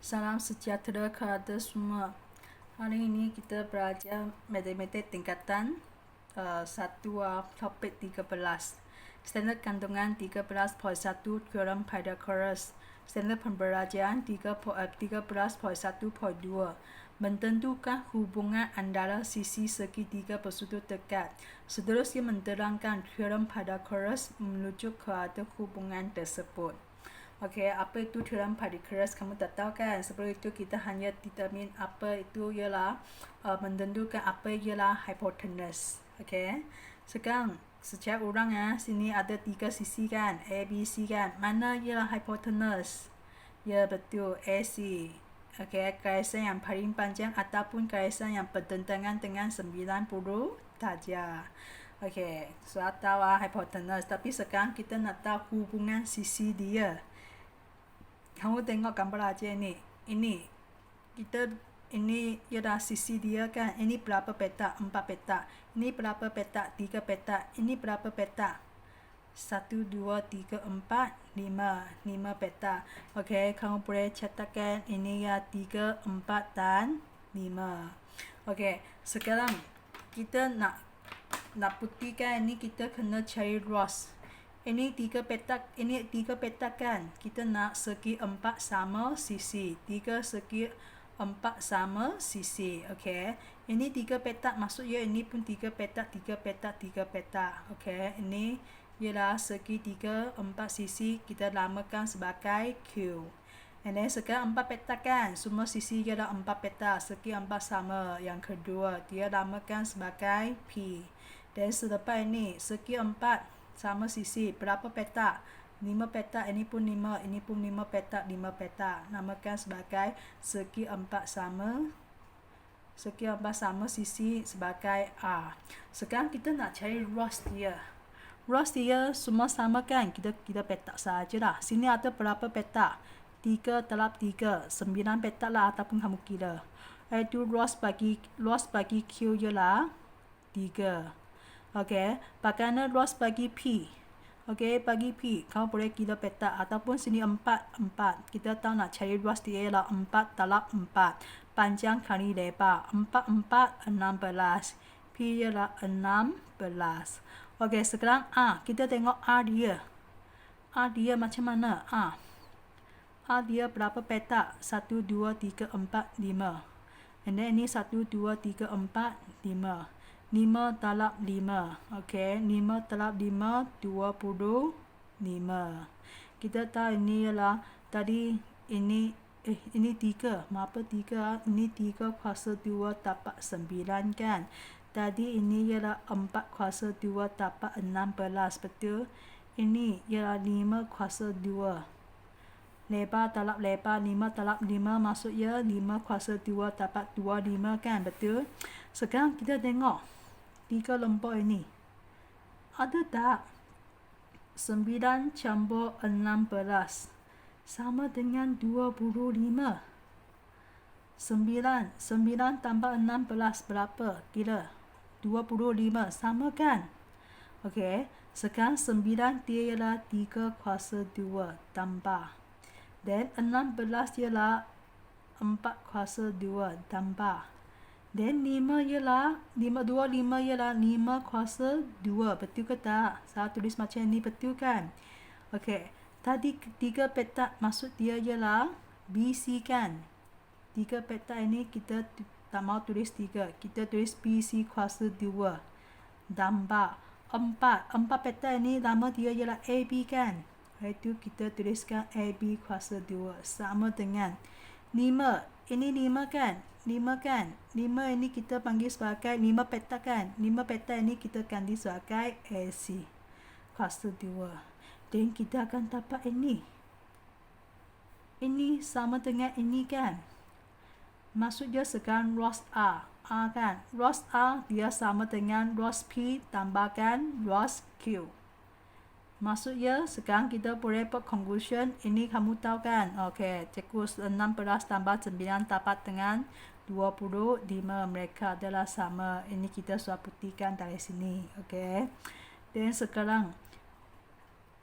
Salam sejahtera kepada semua. Hari ini kita belajar matematik tingkatan 1 topik 13. Standard kandungan 13.1 teorem Pythagoras. Standard pembelajaran 13.1.2. Mententukan hubungan antara sisi segitiga bersudut dekat. Seterusnya menerangkan teorem Pythagoras menuju kepada hubungan tersebut. Okey, apa itu teorem Pythagoras kamu tak tahu kan? Sebelum itu kita hanya determine apa itu ialah menentukan apa ialah hypotenuse. Okey. Sekarang secara urang sini ada 3 sisi kan? A, B, C kan? Mana ialah hypotenuse? Ya betul, AC. Okey, garisan yang paling panjang ataupun garisan yang bertentangan dengan 90 darjah. Okey, sudah tahu hypotenuse, tapi sekarang kita nak tahu hubungan sisi dia. Kamu tengok gambar aja ini. Ini ialah sisi dia kan. Ini berapa petak? 4 petak. Ini berapa petak? 3 petak. Ini berapa petak? 1, 2, 3, 4, 5 petak. Okey, kamu boleh catatkan ini ya 3, 4 dan 5. Okey, sekarang kita nak buktikan ini, kita kena cari Ross. Ini 3 petak kan. Kita nak segi 4 sama sisi. 3 segi 4 sama sisi. Okey. Ini 3 petak, maksudnya ini pun 3 petak, 3 petak, 3 petak. Okey. Ini ialah segi 3, 4 sisi. Kita namakan sebagai Q. And then sekarang 4 petak kan. Semua sisi ialah 4 petak. Segi 4 sama. Yang kedua, dia namakan sebagai P. Dan selepas ini, segi 4 sama sisi, berapa petak? 5 petak, ini pun 5, ini pun 5 petak, 5 petak. Namakan sebagai segi 4 sama sisi sebagai R. Sekarang kita nak cari Ross dia. Ross dia semua sama kan? Kita petak sajalah. Sini ada berapa petak? 3 darab 3, 9 petak lah ataupun kamu kira. Itu Ross bagi Q ialah 3. Okey, bagaimana Ross bagi P? Okey, bagi P, kamu boleh kira petak ataupun sini 4. Kita tahu nak cari Ross dia ialah 4 darab 4. Panjang kali lebar. 4, 16. P ialah 16. Okey, sekarang A. Kita tengok A dia. A dia macam mana? A dia berapa petak? 1, 2, 3, 4, 5. And then ini 1, 2, 3, 4, 5. 5 darab 5. Okey, 5 darab 5, 25. Kita tahu ini ialah tadi ini 3. Mengapa 3? Ini 3 kuasa 2 dapat 9 kan. Tadi ini ialah 4 kuasa 2 dapat 16, betul? Ini ialah 5 kuasa 2. Lebar darab lebar, 5 darab 5 maksudnya 5 kuasa 2 dapat 25 kan, betul? Sekarang kita tengok 3 lombok ini. Ada tak 9 campur 16 sama dengan 25? 9 tambah 16 berapa? Kira 25, sama kan? Okey, sekarang 9 dia ialah 3 kuasa 2 tambah. Dan 16 ialah 4 kuasa 2 tambah. Dan 5 ialah 5 kuasa 2. Betul ke tak? Saya tulis macam ni, betul kan? Okey. Tadi 3 petak maksud dia ialah BC kan? 3 petak ini kita tak mau tulis 3. Kita tulis BC kuasa 2. Tambah 4 petak ini nama dia ialah AB kan? Itu kita tuliskan AB kuasa 2 sama dengan 5. Ini 5 kan? 5 ini kita panggil sebagai 5 petak kan? 5 petak ini kita ganti sebagai AC kuasa 2. Dan kita akan dapat ini. Ini sama dengan ini kan? Maksudnya sekarang Ross R kan? Ross R dia sama dengan Ross P tambahkan Ross Q. Maksudnya sekarang kita boleh buat conclusion. Ini kamu tahu kan? Okey, cikgu 16 tambah 9 dapat dengan 25. Mereka adalah sama. Ini kita sudah buktikan dari sini. Okey. Dan sekarang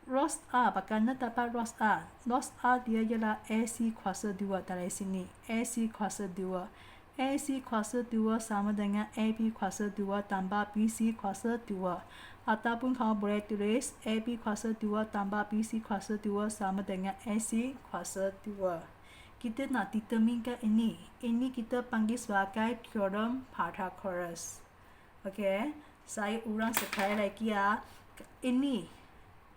Ros A, bagaimana dapat Ros A? Ros A dia ialah AC kuasa 2 dari sini. AC kuasa 2. AC kuasa 2 sama dengan AB kuasa 2 tambah BC kuasa 2. Ataupun kamu boleh tulis AB kuasa 2 tambah BC kuasa 2 sama dengan AC kuasa 2. Kita nak determinekan ini. Ini kita panggil sebagai teorem Pythagoras. Okey, saya ulang sekali lagi ya. Ini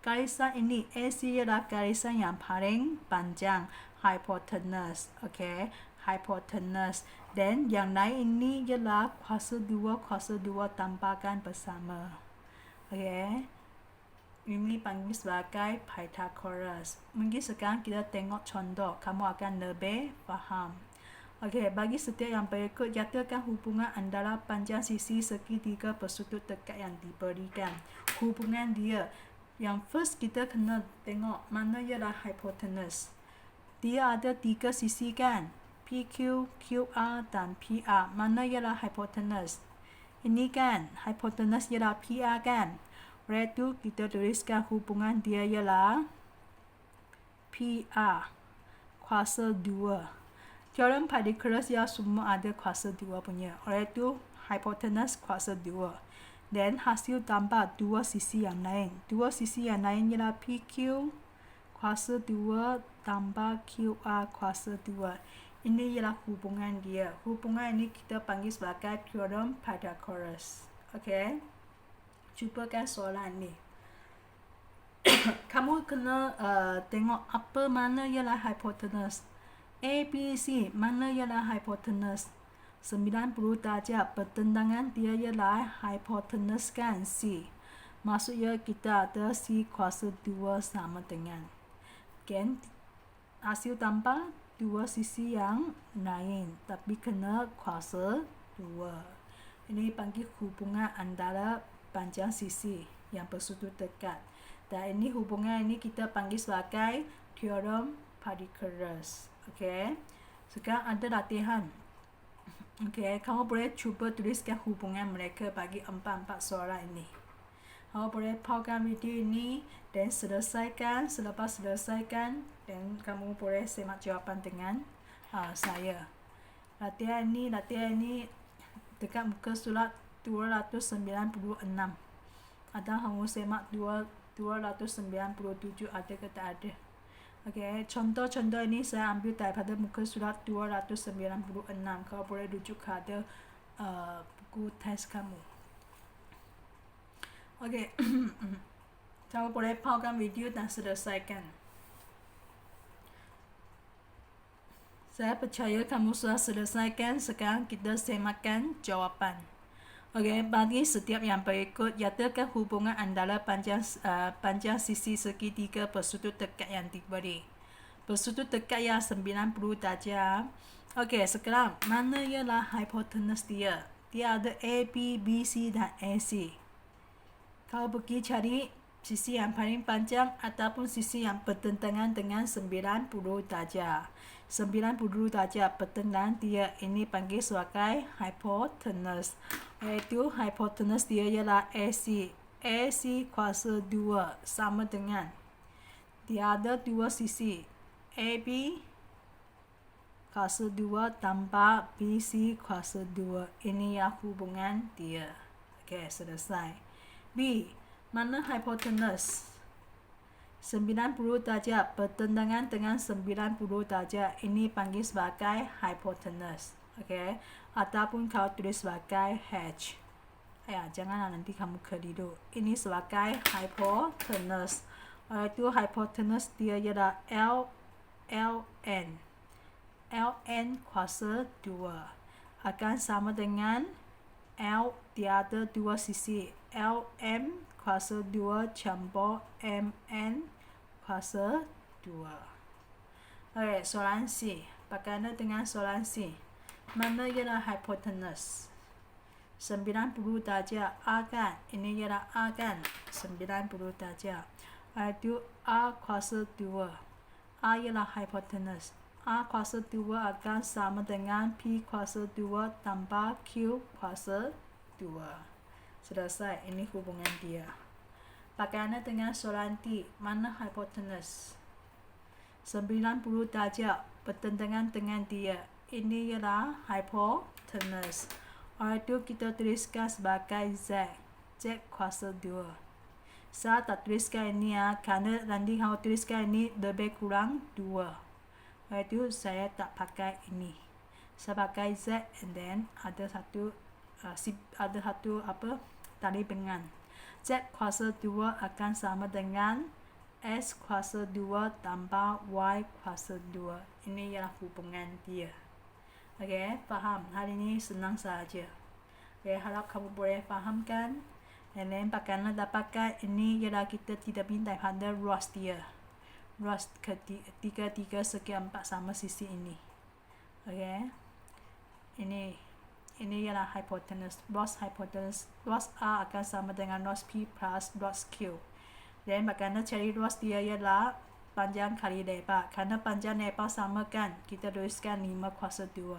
garisan ini AC ialah garisan yang paling panjang, hypotenuse. Okey, hypotenuse. Dan yang lain ini ialah kuasa 2 tambahkan bersama. Okey, ini panggil sebagai Pythagoras. Mungkin sekarang kita tengok contoh, kamu akan lebih faham. Okey, bagi setiap yang berikut, nyatakan hubungan antara panjang sisi segitiga bersudut dekat yang diberikan. Hubungan dia. Yang first kita kena tengok mana ialah hypotenuse. Dia ada 3 sisi kan? PQ, QR dan PR. Mana ialah hypotenuse? Ini kan, hypotenuse ialah PR kan? Oleh itu kita tuliskan hubungan dia ialah PR kuasa 2. Teorem Pythagoras ya semua ada kuasa 2 punya. Oleh itu hypotenuse kuasa 2. Dan hasil tambah 2 sisi yang lain. 2 sisi yang lain ialah PQ kuasa 2 tambah QR kuasa 2. Ini ialah hubungan dia. Hubungan ini kita panggil sebagai teorem Pythagoras. Okey. Cubakan soalan ni. Kamu kena tengok apa mana ialah hypotenuse. A, B, C mana ialah hypotenuse. 90 darjah pertentangan dia ialah hypotenuse kan C. Maksudnya kita ada C kuasa 2 sama dengan kan hasil tambah 2 sisi yang lain tapi kena kuasa 2. Ini panggil hubungan antara panjang sisi yang bersudut dekat. Dan ini hubungan ini kita panggil sebagai teorem Pythagoras. Okey. Sekarang ada latihan. Okey, kamu boleh cuba tuliskan hubungan mereka bagi 4 soalan ini. Kamu boleh pauskan video ini dan selesaikan. Selepas selesaikan, dan kamu boleh semak jawapan dengan saya. Latihan ini dekat muka surat 296. Ada kamu semak 297 ada ke tak ada. Okey, contoh-contoh ini saya ambil daripada muka surat 296. Kau boleh rujuk kepada buku teks kamu. Okey, kamu boleh pauskan video dan selesaikan. Saya percaya kamu sudah selesaikan. Sekarang kita semakkan jawapan. Okey, bagi setiap yang berikut, nyatakan hubungan antara panjang sisi segitiga bersudut dekat yang diberi. Bersudut dekat yang 90 darjah. Okey, sekarang mana ialah hypotenuse dia? Dia ada A, B, B, C dan AC. Kau pergi cari sisi yang paling panjang ataupun sisi yang bertentangan dengan 90 darjah. 90 darjah bertentangan dia ini panggil sebagai hypotenuse. Iaitu hypotenuse dia ialah AC. AC kuasa 2 sama dengan dia ada 2 sisi. AB kuasa 2 tambah BC kuasa 2. Ini ya hubungan dia. Okey, selesai. B. Mana hypotenuse? 90 darjah bertentangan dengan 90 darjah. Ini panggil sebagai hypotenuse. Okey. Ataupun kau tulis sebagai H. Janganlah nanti kamu keliru. Ini sebagai hypotenuse. Itu hypotenuse dia ialah LN. LN kuasa 2 akan sama dengan L dia ada 2 sisi. LM kuasa 2 campur MN kuasa 2. Okey, soalan C. Bagaimana dengan soalan C? Mana ialah hypotenuse? 90 darjah A kan? Ini ialah A kan? 90 darjah. Itu A kuasa 2. A ialah hypotenuse. A kuasa 2 akan sama dengan P kuasa 2 tambah Q kuasa 2. Selesai. Ini hubungan dia. Bagaimana dengan soalan T? Mana hipotenus? 90 darjah bertentangan dengan dia. Ini ialah hipotenus. Oleh itu kita tuliskan sebagai Z. Z kuasa 2. Saya tak tuliskan ini ya, kerana nanti kalau tuliskan ini lebih kurang 2. Oleh itu saya tak pakai ini. Saya pakai Z and then ada satu tali bengan. Z kuasa 2 akan sama dengan S kuasa 2 tambah Y kuasa 2. Ini ialah hubungan dia. Okey, faham? Hari ini senang saja. Okey, harap kamu boleh fahamkan. And then bagaimana dapatkan ini ialah kita tidak minta pada Ross dia. Ross ketiga sekian 4 sama sisi ini. Okey. Ini ialah hipotenus. Ross hipotenus. Ross A akan sama dengan Ross P plus Ross Q. Dan bagaimana cari Ross dia ialah panjang kali lebar. Kerana panjang lebar sama kan, kita tuliskan 5 kuasa 2.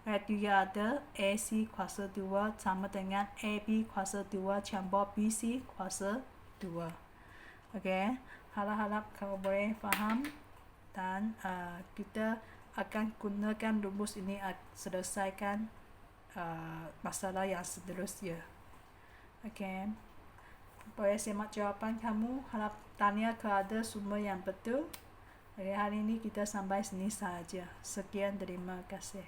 Oleh itu ada AC kuasa 2 sama dengan AB kuasa 2 campur BC kuasa 2. Okey, harap-harap kamu boleh faham dan kita akan gunakan rumus ini selesaikan masalah yang seterusnya. Okey. Boleh semak jawapan kamu. Harap tanya kepada sumber yang betul. Hari ini kita sampai sini saja. Sekian, terima kasih.